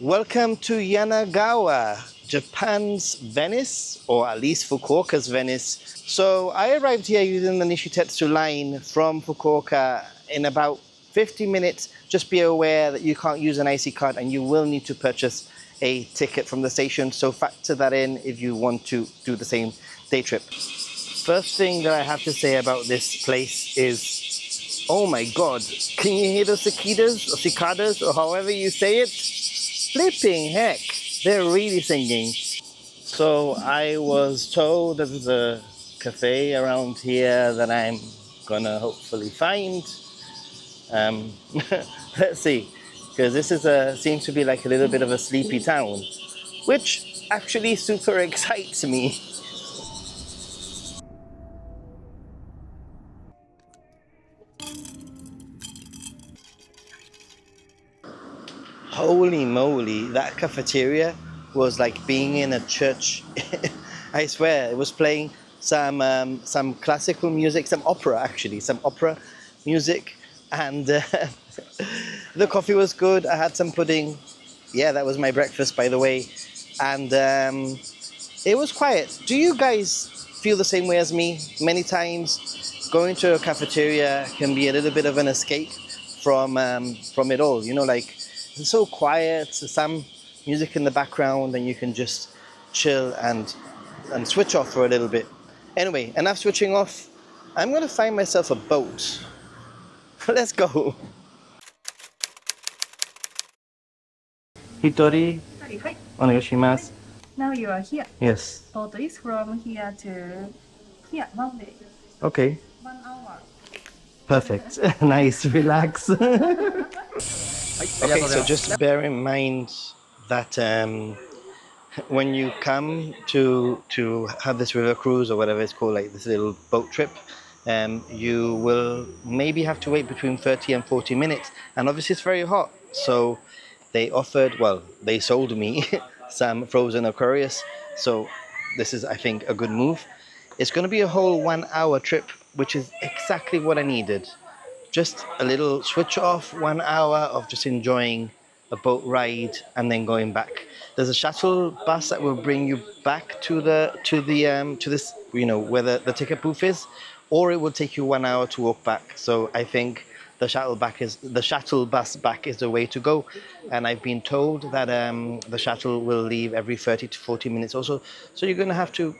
Welcome to Yamagawa, Japan's Venice, or at least Fukuoka's Venice. So I arrived here using the Nishitetsu line from Fukuoka in about 50 minutes. Just be aware that you can't use an IC card and you will need to purchase a ticket from the station. So factor that in if you want to do the same day trip. First thing that I have to say about this place is, oh my God, can you hear the cicadas or cicadas or however you say it? Flipping heck, they're really singing. So I was told that there's a cafe around here that I'm gonna hopefully find. Let's see, because this is seems to be like a little bit of a sleepy town, which actually super excites me. Holy moly, that cafeteria was like being in a church. I swear, it was playing some classical music, some opera music, and the coffee was good. I had some pudding. Yeah, that was my breakfast, by the way. And it was quiet. Do you guys feel the same way as me? Many times going to a cafeteria can be a little bit of an escape from it all. You know, like, it's so quiet, some music in the background, and you can just chill and switch off for a little bit. Anyway, enough switching off. I'm gonna find myself a boat. Let's go. Hitori, onegaishimasu. Now you are here. Yes. Boat is from here to here, one way. Okay. 1 hour. Perfect. Nice, relax. Okay, so just bear in mind that when you come to have this river cruise or whatever it's called, like this little boat trip, you will maybe have to wait between 30 and 40 minutes. And obviously it's very hot. So they sold me some frozen Aquarius. So this is, I think, a good move. It's going to be a whole 1 hour trip, which is exactly what I needed. Just a little switch off, 1 hour of just enjoying a boat ride and then going back. There's a shuttle bus that will bring you back to this, you know, where the ticket booth is, or it will take you 1 hour to walk back. So I think the shuttle bus back is the way to go. And I've been told that the shuttle will leave every 30 to 40 minutes also. So you're going to have to,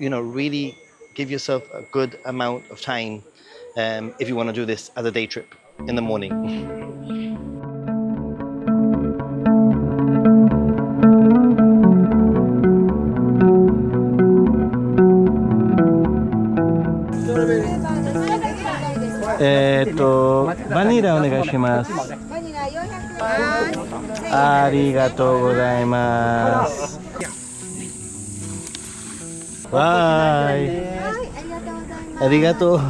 you know, really give yourself a good amount of time if you want to do this as a day trip in the morning. Vanilla お願いします。ありがとうございます。わーい。ありがとう。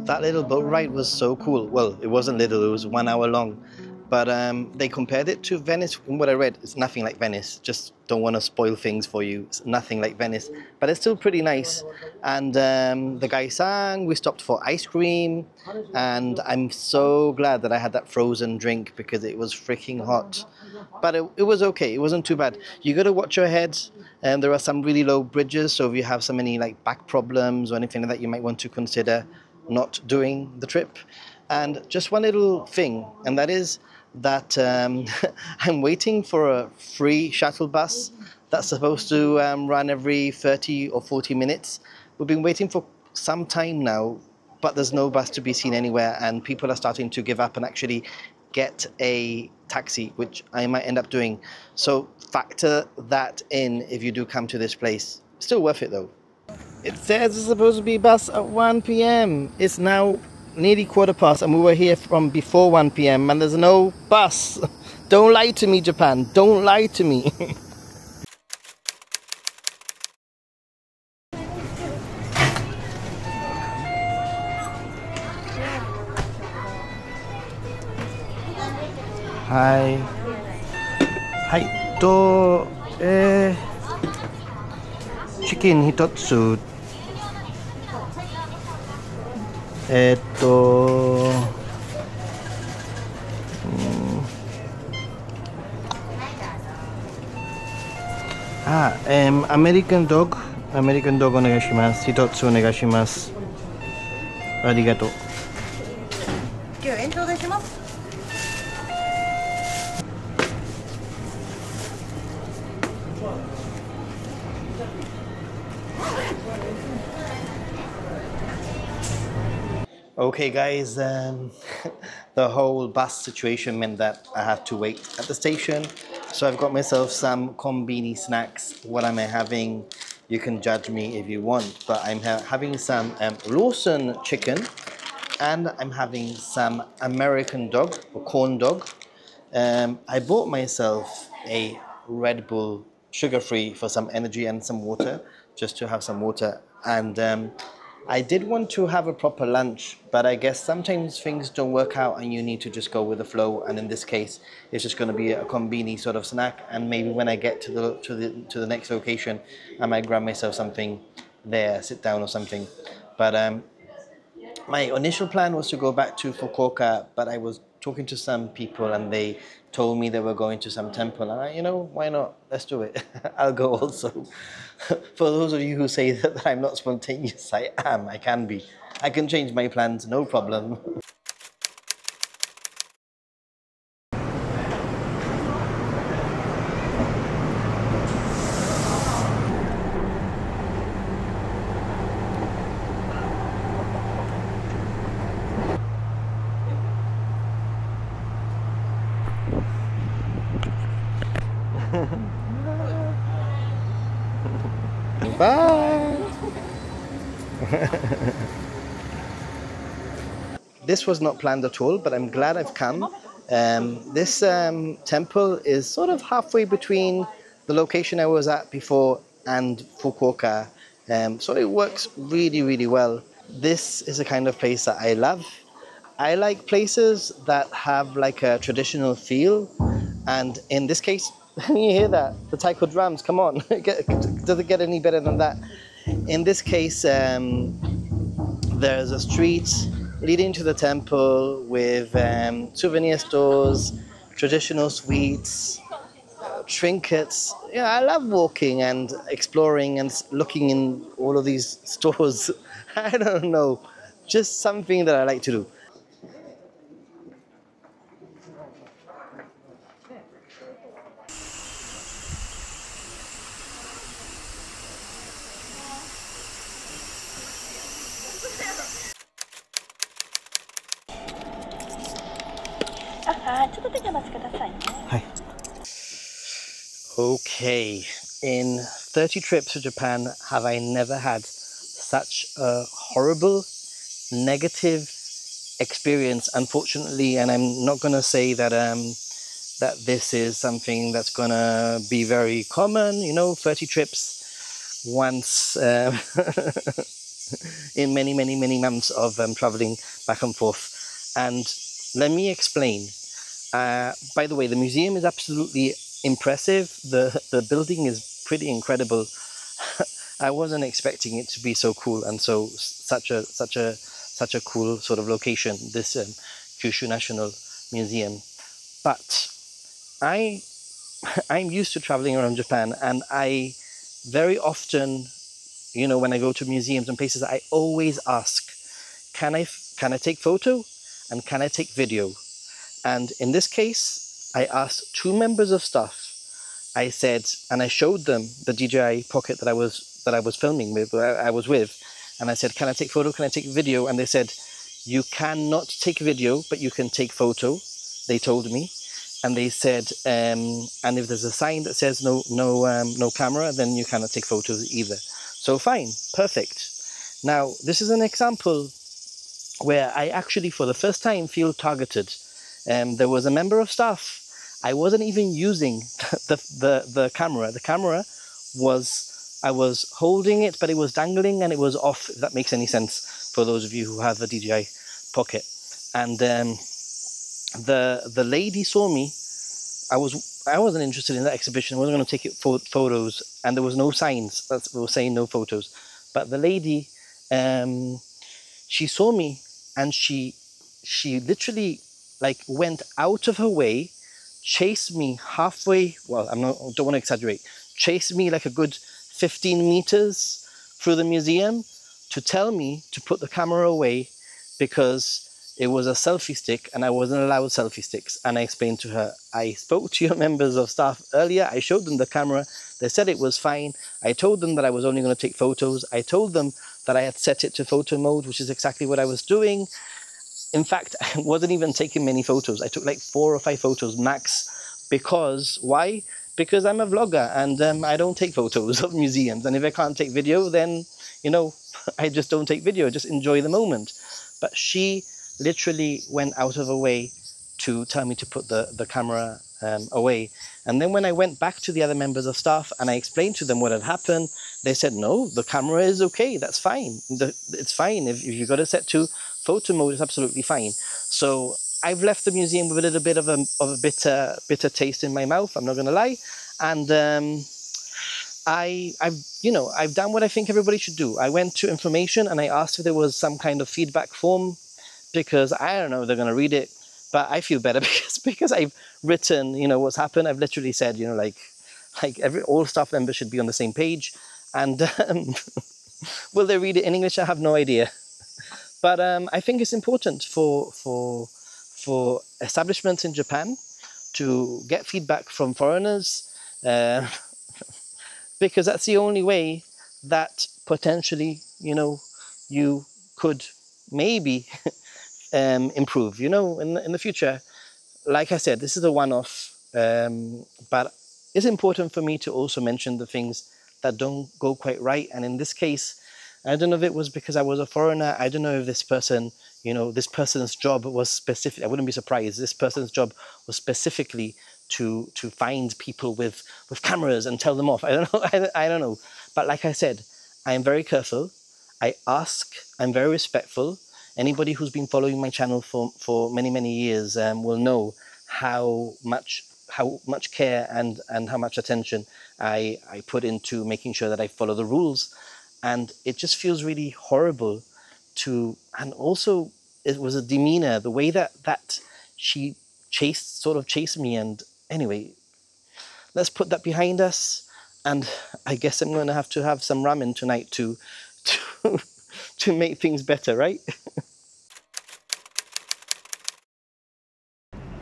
That little boat ride was so cool. Well, it wasn't little, it was 1 hour long. But they compared it to Venice. From what I read, it's nothing like Venice. Just don't want to spoil things for you. It's nothing like Venice. But it's still pretty nice. And the guy sang, we stopped for ice cream. And I'm so glad that I had that frozen drink because it was freaking hot. But it was okay. It wasn't too bad. You got to watch your head. And there are some really low bridges. So if you have any like back problems or anything like that, you might want to consider not doing the trip. And just one little thing, and that is that I'm waiting for a free shuttle bus that's supposed to run every 30 or 40 minutes. We've been waiting for some time now, but there's no bus to be seen anywhere, and people are starting to give up and actually get a taxi, which I might end up doing. So factor that in if you do come to this place. Still worth it though. It says it's supposed to be bus at 1 p.m. It's now nearly 1:15 and we were here from before 1 p.m. and there's no bus. Don't lie to me, Japan. Don't lie to me. Hi. Hi. Chicken hitotsu. American dog. American dog お願いします。一つお願いします。ありがとう。今日延長でします。Okay, guys, the whole bus situation meant that I had to wait at the station. So I've got myself some konbini snacks. What am I having? You can judge me if you want, but I'm having some Lawson chicken, and I'm having some American dog or corn dog. I bought myself a Red Bull sugar-free for some energy and some water, just to have some water. And I did want to have a proper lunch, but I guess sometimes things don't work out and you need to just go with the flow. And in this case, it's just going to be a konbini sort of snack. And maybe when I get to the next location, I might grab myself something there, sit down or something. But my initial plan was to go back to Fukuoka, but I was talking to some people and they told me they were going to some temple. And you know, why not? Let's do it. I'll go also. For those of you who say that I'm not spontaneous, I am. I can be. I can change my plans, no problem. Bye. This was not planned at all, but I'm glad I've come. This temple is sort of halfway between the location I was at before and Fukuoka, so it works really, really well. This is the kind of place that I love. I like places that have like a traditional feel, and in this case, you hear that, the taiko drums, come on, does it get any better than that? In this case, there's a street leading to the temple with souvenir stores, traditional sweets, trinkets. Yeah, I love walking and exploring and looking in all of these stores. I don't know, just something that I like to do. Hi. Okay, in 30 trips to Japan, have I never had such a horrible, negative experience, unfortunately, and I'm not going to say that that this is something that's going to be very common, you know, 30 trips once in many, many, many months of traveling back and forth. And let me explain. By the way, the museum is absolutely impressive. The building is pretty incredible. I wasn't expecting it to be so cool and such a cool sort of location, this Kyushu National Museum. But I'm used to traveling around Japan, and I very often, you know, when I go to museums and places, I always ask, can I take photo and can I take video? And in this case, I asked two members of staff. I said, and I showed them the DJI Pocket that I was filming with, I was with, and I said, can I take photo? Can I take video? And they said, you cannot take video, but you can take photo. They told me, and they said, and if there's a sign that says no camera, then you cannot take photos either. So fine, perfect. Now this is an example where I actually, for the first time, feel targeted. There was a member of staff. I wasn't even using the camera. The camera was, I was holding it, but it was dangling and it was off, if that makes any sense for those of you who have a DJI Pocket. And the lady saw me. I wasn't interested in that exhibition. I wasn't going to take it for photos, and there was no signs that were saying no photos. But the lady, she saw me, and she literally like went out of her way, chased me halfway. Well, don't want to exaggerate. chased me like a good 15 meters through the museum to tell me to put the camera away because it was a selfie stick and I wasn't allowed selfie sticks. And I explained to her, I spoke to your members of staff earlier. I showed them the camera. They said it was fine. I told them that I was only going to take photos. I told them that I had set it to photo mode, which is exactly what I was doing. In fact, I wasn't even taking many photos. I took like 4 or 5 photos max because, why? Because I'm a vlogger and I don't take photos of museums. And if I can't take video, then, you know, I just don't take video, just enjoy the moment. But she literally went out of her way to tell me to put the camera away. And then when I went back to the other members of staff and I explained to them what had happened, they said, no, the camera is okay, that's fine. It's fine. If you got it set to photo mode, it's absolutely fine. So I've left the museum with a little bit of a bitter taste in my mouth, I'm not gonna lie. And I've done what I think everybody should do. I went to information and I asked if there was some kind of feedback form, because I don't know if they're gonna read it, but I feel better because I've written, you know, what's happened. I've literally said, you know, like all staff members should be on the same page. And will they read it in English? I have no idea. But I think it's important for establishments in Japan to get feedback from foreigners, because that's the only way that potentially, you know, you could maybe improve, you know, in the future. Like I said, this is a one-off, but it's important for me to also mention the things that don't go quite right. And in this case, I don't know if it was because I was a foreigner. I don't know if this person, you know, this person's job was specific. I wouldn't be surprised. This person's job was specifically to find people with cameras and tell them off. I don't know. I don't know. But like I said, I am very careful. I ask. I'm very respectful. Anybody who's been following my channel for many years will know how much care and how much attention I put into making sure that I follow the rules. And it just feels really horrible to, and also it was a demeanor, the way that she sort of chased me. And anyway, let's put that behind us. And I guess I'm going to have some ramen tonight to make things better, right?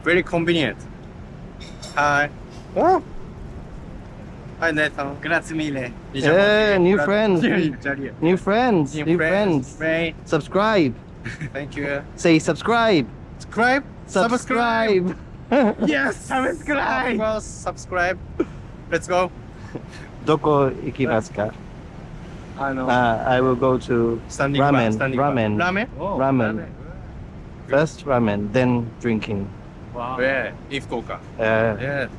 Very convenient. Hi. Oh. Hi, Nathan. Grazie mille. Yeah, new friends. Italia. New friends. New friends. Right. Subscribe. Thank you. Say subscribe. Subscribe. Subscribe. Yes. Subscribe. Subscribe. Let's go. どこ行きますか? I will go to ramen. Oh, Ramen. First ramen, then drinking. Wow. Where? In Fukuoka. Yes.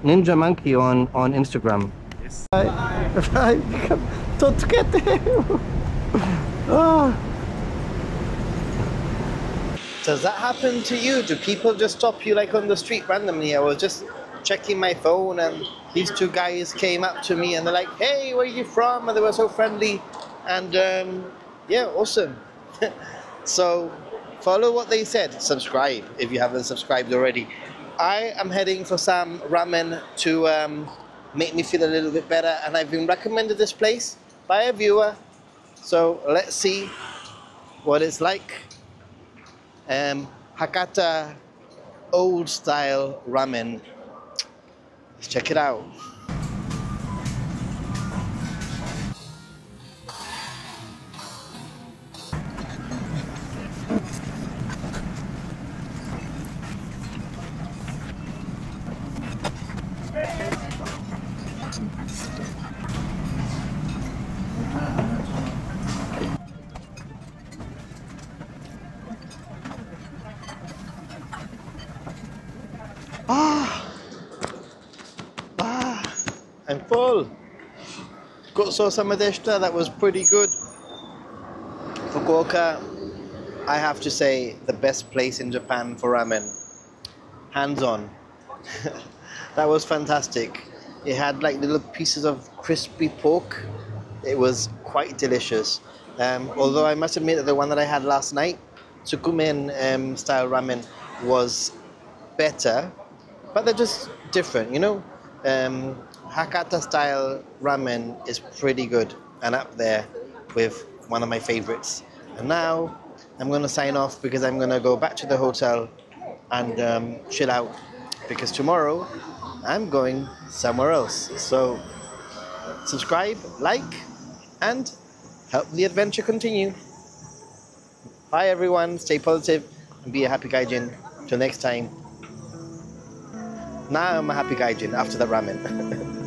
Ninja Monkey on Instagram. Yes. Does that happen to you? Do people just stop you like on the street randomly? I was just checking my phone and these two guys came up to me and they're like, hey, where are you from? And they were so friendly. And yeah, awesome. So follow what they said. Subscribe if you haven't subscribed already. I am heading for some ramen to make me feel a little bit better. And I've been recommended this place by a viewer. So let's see what it's like. Hakata old style ramen. Let's check it out. I'm full. Gotsou-sama-deshita, that was pretty good. Fukuoka, I have to say, the best place in Japan for ramen. Hands on. That was fantastic. It had like little pieces of crispy pork. It was quite delicious. Although I must admit that the one that I had last night, Tsukumen style ramen, was better, but they're just different, you know? Hakata style ramen is pretty good and up there with one of my favorites. And now I'm going to sign off because I'm going to go back to the hotel and chill out because tomorrow I'm going somewhere else. So subscribe, like, and help the adventure continue. Bye everyone, stay positive and be a happy gaijin. Till next time. Now I'm a happy gaijin after the ramen.